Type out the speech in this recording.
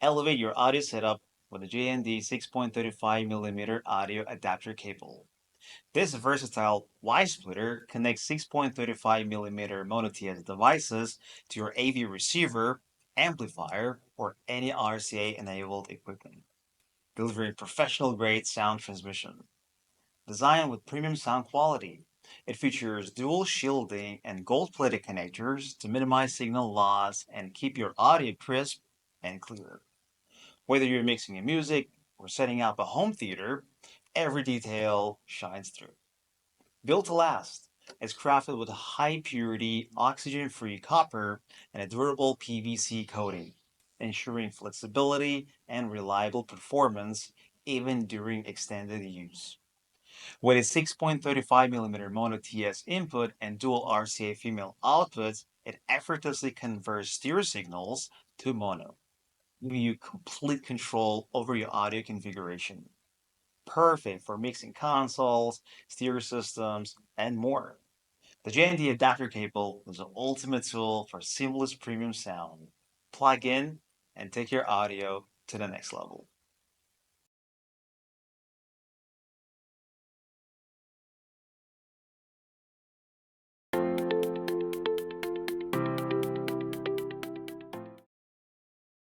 Elevate your audio setup with a JND 6.35mm audio adapter cable. This versatile Y-splitter connects 6.35mm mono TS devices to your AV receiver, amplifier, or any RCA-enabled equipment, delivering professional-grade sound transmission. Designed with premium sound quality, it features dual shielding and gold-plated connectors to minimize signal loss and keep your audio crisp and clear. Whether you're mixing music or setting up a home theater, every detail shines through. Built to last, it's crafted with a high purity, oxygen free copper and a durable PVC coating, ensuring flexibility and reliable performance even during extended use. With its 6.35mm mono TS input and dual RCA female outputs, it effortlessly converts stereo signals to mono, giving you complete control over your audio configuration. Perfect for mixing consoles, stereo systems, and more. The JND adapter cable is the ultimate tool for seamless premium sound. Plug in and take your audio to the next level.